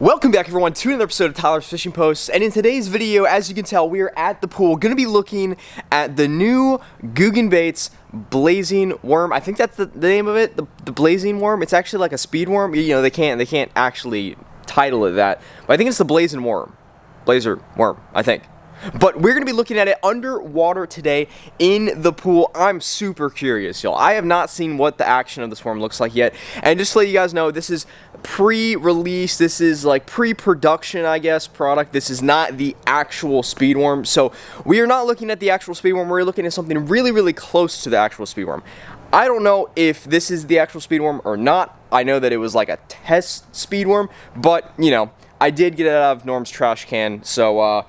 Welcome back everyone to another episode of Tyler's Fishing Posts, and in today's video, as you can tell, we are at the pool, going to be looking at the new Googan Blazin Worm. I think that's the name of it, the Blazin Worm. It's actually like a speed worm. You know, they can't actually title it that, but I think it's the Blazin Worm. Blazer Worm, I think. But we're going to be looking at it underwater today in the pool. I'm super curious, y'all. I have not seen what the action of this worm looks like yet. And just to let you guys know, this is pre-release. This is like pre-production, I guess, product. This is not the actual speed worm. So we are not looking at the actual speed worm. We're looking at something really, really close to the actual speed worm. I don't know if this is the actual speed worm or not. I know that it was like a test speed worm. But, you know, I did get it out of Norm's trash can. So,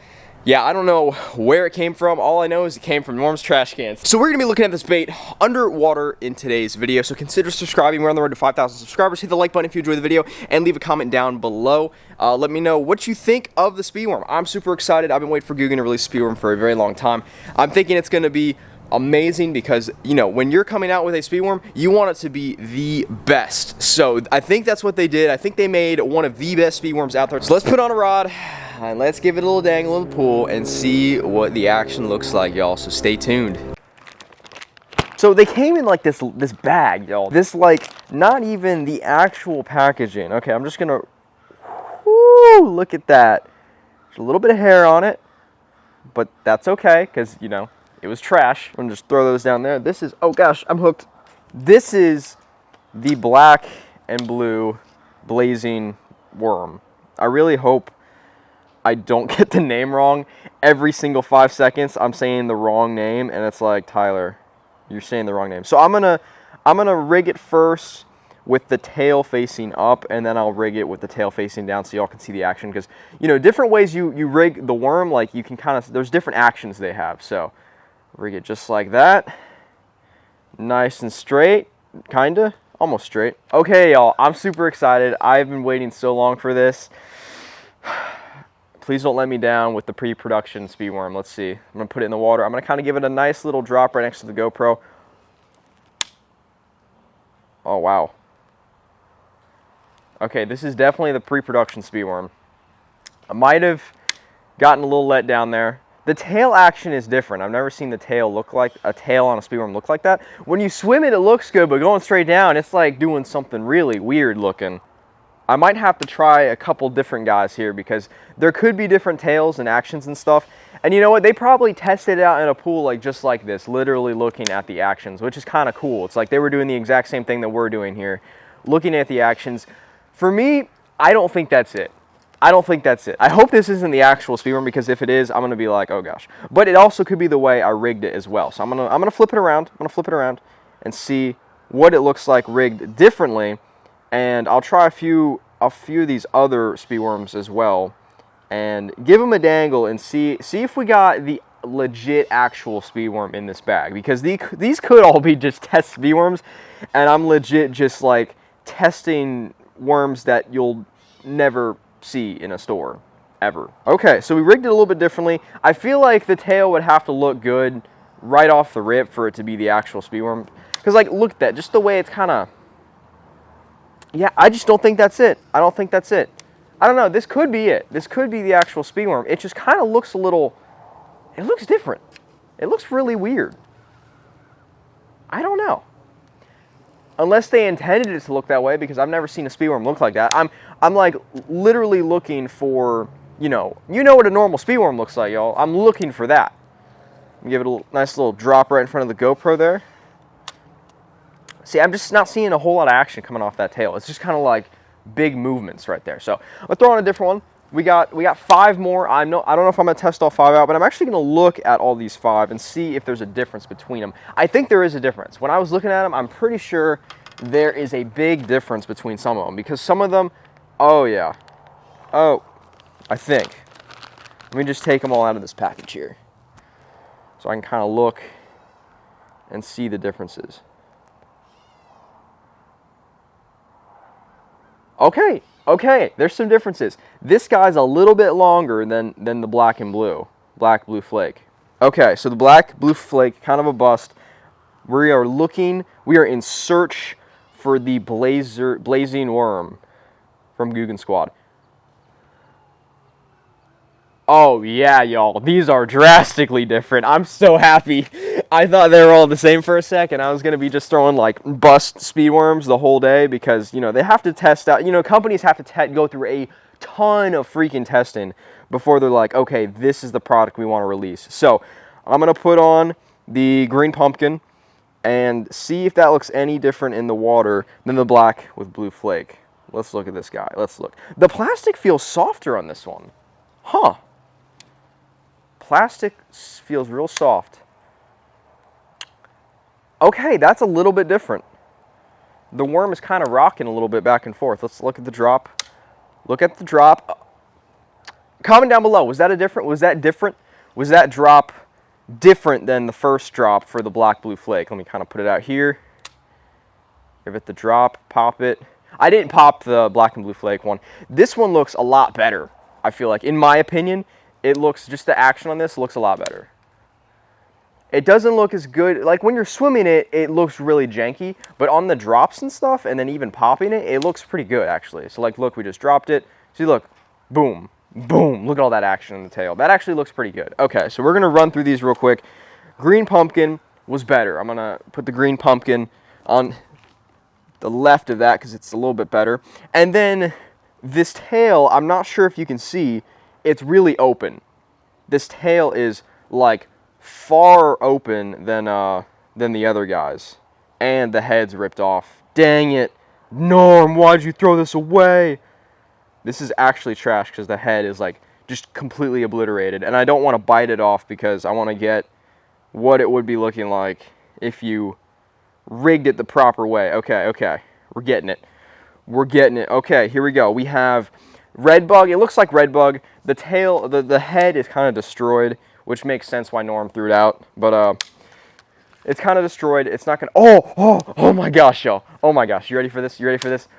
yeah, I don't know where it came from. All I know is it came from Norm's trash cans. So we're going to be looking at this bait underwater in today's video. So consider subscribing. We're on the road to 5,000 subscribers. Hit the like button if you enjoyed the video and leave a comment down below. Let me know what you think of the speed worm. I'm super excited. I've been waiting for Googan to release speed worm for a very long time. I'm thinking it's going to be amazing because, you know, when you're coming out with a speed worm, you want it to be the best. So I think that's what they did. I think they made one of the best speed worms out there. So let's put on a rod and let's give it a little dangle in the pool and see what the action looks like, y'all. So stay tuned. So they came in like this bag, y'all. This, like, not even the actual packaging. Okay, I'm just gonna, whoo, look at that. There's a little bit of hair on it, but that's okay, because, you know, it was trash. I'm gonna just throw those down there. This is, oh gosh, I'm hooked. This is the black and blue Blazin Worm. I really hope I don't get the name wrong. Every single 5 seconds, I'm saying the wrong name, and it's like, Tyler, you're saying the wrong name. So I'm gonna rig it first with the tail facing up, and then I'll rig it with the tail facing down so y'all can see the action. Because, you know, different ways you rig the worm, like you can kind of, there's different actions they have. So rig it just like that, nice and straight, kinda, almost straight. Okay, y'all, I'm super excited. I've been waiting so long for this. Please don't let me down with the pre-production speed worm. Let's see. I'm gonna put it in the water. I'm gonna kind of give it a nice little drop right next to the GoPro. Oh, wow. Okay, this is definitely the pre-production speed worm. I might have gotten a little let down there. The tail action is different. I've never seen the tail look like, a tail on a speed worm look like that. When you swim it, it looks good, but going straight down, it's like doing something really weird looking. I might have to try a couple different guys here because there could be different tails and actions and stuff. And you know what? They probably tested it out in a pool like just like this, literally looking at the actions, which is kind of cool. It's like they were doing the exact same thing that we're doing here, looking at the actions. For me, I don't think that's it. I don't think that's it. I hope this isn't the actual speed worm, because if it is, I'm gonna be like, oh gosh. But it also could be the way I rigged it as well. So I'm gonna flip it around. I'm gonna flip it around and see what it looks like rigged differently. And I'll try a few of these other speed worms as well, and give them a dangle and see if we got the legit actual speed worm in this bag, because these could all be just test speed worms, and I'm legit just like testing worms that you'll never see in a store ever. Okay, so we rigged it a little bit differently. I feel like the tail would have to look good right off the rip for it to be the actual speed worm, because, like, look at that, just the way it's kind of, yeah, I just don't think that's it. I don't think that's it. I don't know. This could be it. This could be the actual speed worm. It just kind of looks a little, it looks different. It looks really weird. I don't know. Unless they intended it to look that way, because I've never seen a speed worm look like that. I'm like literally looking for, you know what a normal speed worm looks like, y'all. I'm looking for that. Give it a nice little drop right in front of the GoPro there. See, I'm just not seeing a whole lot of action coming off that tail. It's just kind of like big movements right there. So let's throw on a different one. We got 5 more. I don't know if I'm gonna test all 5 out, but I'm actually gonna look at all these 5 and see if there's a difference between them. I think there is a difference. When I was looking at them, I'm pretty sure there is a big difference between some of them, because some of them, oh yeah, oh, I think. Let me just take them all out of this package here, so I can kind of look and see the differences. Okay, there's some differences. This guy's a little bit longer than the black and blue, black blue flake. Okay, so the black blue flake, kind of a bust. We are in search for the Blazin Worm from Googan Squad. Oh, yeah, y'all. These are drastically different. I'm so happy. I thought they were all the same for a second. I was going to be just throwing, like, bust speed worms the whole day because, you know, they have to test out. You know, companies have to go through a ton of freaking testing before they're like, okay, this is the product we want to release. So, I'm going to put on the green pumpkin and see if that looks any different in the water than the black with blue flake. Let's look at this guy. Let's look. The plastic feels softer on this one. Huh. Plastic feels real soft. Okay, that's a little bit different. The worm is kind of rocking a little bit back and forth. Let's look at the drop. Look at the drop. Comment down below. Was that different? Was that drop different than the first drop for the black blue flake? Let me kind of put it out here. Give it the drop. Pop it. I didn't pop the black and blue flake one. This one looks a lot better. I feel like, in my opinion, it looks, just the action on this looks a lot better. It doesn't look as good, like when you're swimming it, it looks really janky, but on the drops and stuff, and then even popping it, it looks pretty good actually. So like, look, we just dropped it. See, look, boom, boom, look at all that action in the tail. That actually looks pretty good. Okay, so we're gonna run through these real quick. Green pumpkin was better. I'm gonna put the green pumpkin on the left of that because it's a little bit better. And then this tail, I'm not sure if you can see, it's really open. This tail is like far open than the other guys. And the head's ripped off. Dang it. Norm, why'd you throw this away? This is actually trash because the head is like just completely obliterated. And I don't want to bite it off because I want to get what it would be looking like if you rigged it the proper way. Okay. We're getting it. Okay, here we go. We have red bug. It looks like red bug. The tail, the head is kind of destroyed, which makes sense why Norm threw it out. But it's kind of destroyed. It's not gonna. Oh my gosh, y'all. Oh my gosh. You ready for this?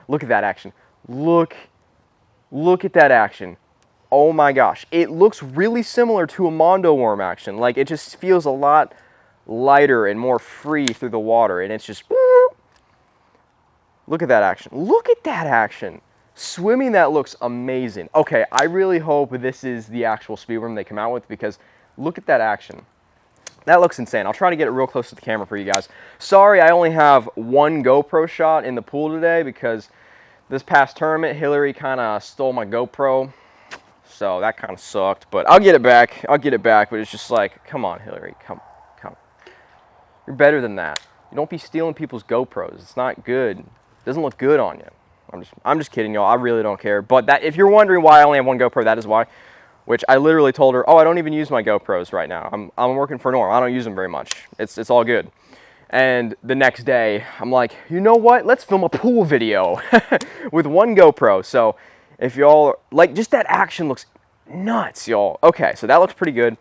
Look at that action. Look at that action. Oh my gosh. It looks really similar to a Mondo worm action. Like, it just feels a lot lighter and more free through the water, and it's just. Look at that action. Swimming, that looks amazing. Okay, I really hope this is the actual speed worm they come out with because look at that action. That looks insane. I'll try to get it real close to the camera for you guys. Sorry, I only have one GoPro shot in the pool today because this past tournament, Hillary kind of stole my GoPro. So that kind of sucked, but I'll get it back. But it's just like, come on, Hillary, come. You're better than that. You don't be stealing people's GoPros. It's not good. It doesn't look good on you. I'm just kidding, y'all. I really don't care. But that, if you're wondering why I only have one GoPro, that is why. Which I literally told her, oh, I don't even use my GoPros right now. I'm working for Norm. I don't use them very much. It's all good. And the next day, I'm like, you know what? Let's film a pool video with one GoPro. So if y'all like, just that action looks nuts, y'all. Okay, so that looks pretty good.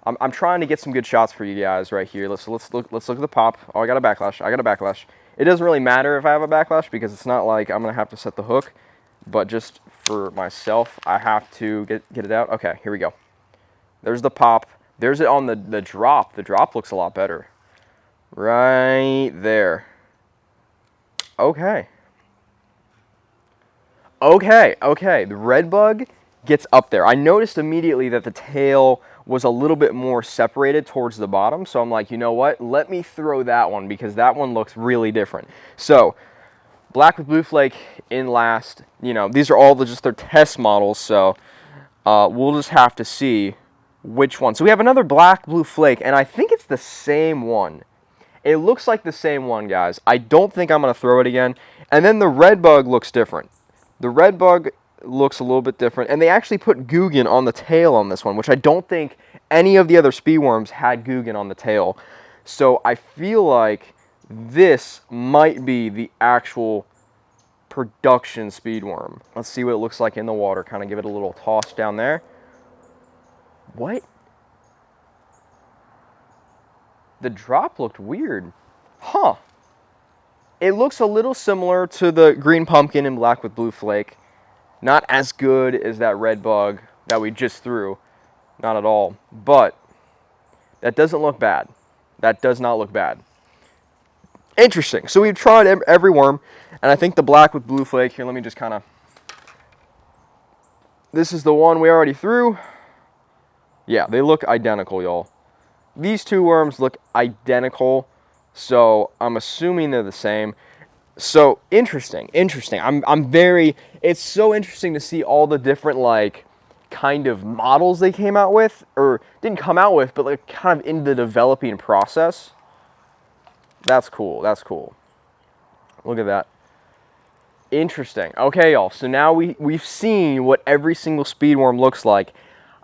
I'm trying to get some good shots for you guys right here. Let's look at the pop. Oh, I got a backlash. It doesn't really matter if I have a backlash because it's not like I'm gonna have to set the hook, but just for myself, I have to get it out. Okay, here we go. There's the pop. There's it on the drop. The drop looks a lot better. Right there. Okay. The red bug gets up there. I noticed immediately that the tail was a little bit more separated towards the bottom. So I'm like, you know what? Let me throw that one because that one looks really different. So black with blue flake in last. You know, these are all just their test models. So we'll just have to see which one. So we have another black blue flake, and I think it's the same one. It looks like the same one, guys. I don't think I'm going to throw it again. And then the red bug looks different. The red bug looks a little bit different, and they actually put Googan on the tail on this one, which I don't think any of the other speed worms had Googan on the tail. So I feel like this might be the actual production speed worm. Let's see what it looks like in the water. Kind of give it a little toss down there. What? The drop looked weird. Huh. It looks a little similar to the green pumpkin and black with blue flake. Not as good as that red bug that we just threw. Not at all. But that doesn't look bad. That does not look bad. Interesting. So we've tried every worm, and I think the black with blue flake, here, let me just kind of... This is the one we already threw. Yeah, they look identical, y'all. These two worms look identical, so I'm assuming they're the same. So interesting. It's so interesting to see all the different like kind of models they came out with, or didn't come out with, but like kind of in the developing process. That's cool. Look at that. Interesting. Okay, y'all. So now we've seen what every single speed worm looks like.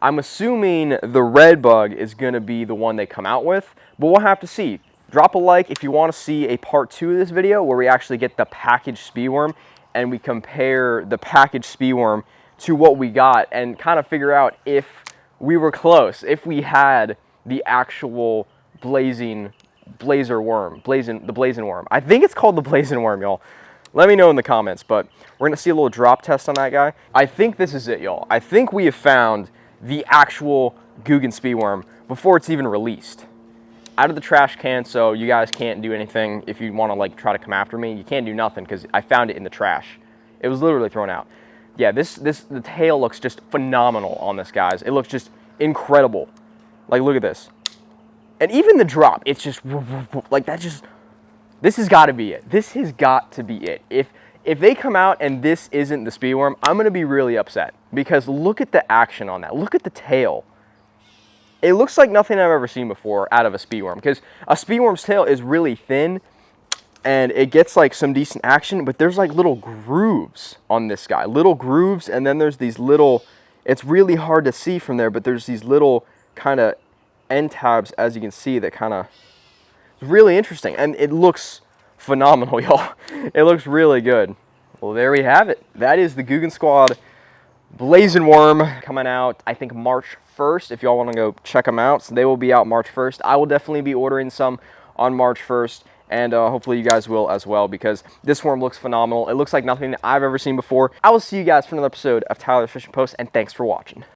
I'm assuming the red bug is going to be the one they come out with, but we'll have to see. Drop a like if you want to see a part 2 of this video where we actually get the packaged speed worm and we compare the packaged speed worm to what we got and kind of figure out if we were close, if we had the actual blazin worm. I think it's called the blazin worm, y'all. Let me know in the comments, but we're going to see a little drop test on that guy. I think this is it, y'all. I think we have found the actual Googan speed worm before it's even released. Out of the trash can, so you guys can't do anything if you want to like try to come after me. You can't do nothing because I found it in the trash. It was literally thrown out. Yeah, the tail looks just phenomenal on this, guys. It looks just incredible. Like, look at this. And even the drop, it's just like that. This has got to be it. This has got to be it. If they come out and this isn't the speed worm, I'm gonna be really upset because look at the action on that. Look at the tail. It looks like nothing I've ever seen before out of a speed worm, because a speed worm's tail is really thin and it gets like some decent action, but there's like little grooves on this guy. Little grooves, and then there's these little, it's really hard to see from there, but there's these little kind of end tabs, as you can see, that kind of, it's really interesting, and it looks phenomenal, y'all. It looks really good. Well, there we have it. That is the Googan Squad Blazin Worm coming out, I think, March 1st. If y'all want to go check them out, so they will be out March 1st. I will definitely be ordering some on March 1st, and hopefully you guys will as well, because this worm looks phenomenal. It looks like nothing I've ever seen before. I will see you guys for another episode of Tyler's Fishing Post, and thanks for watching.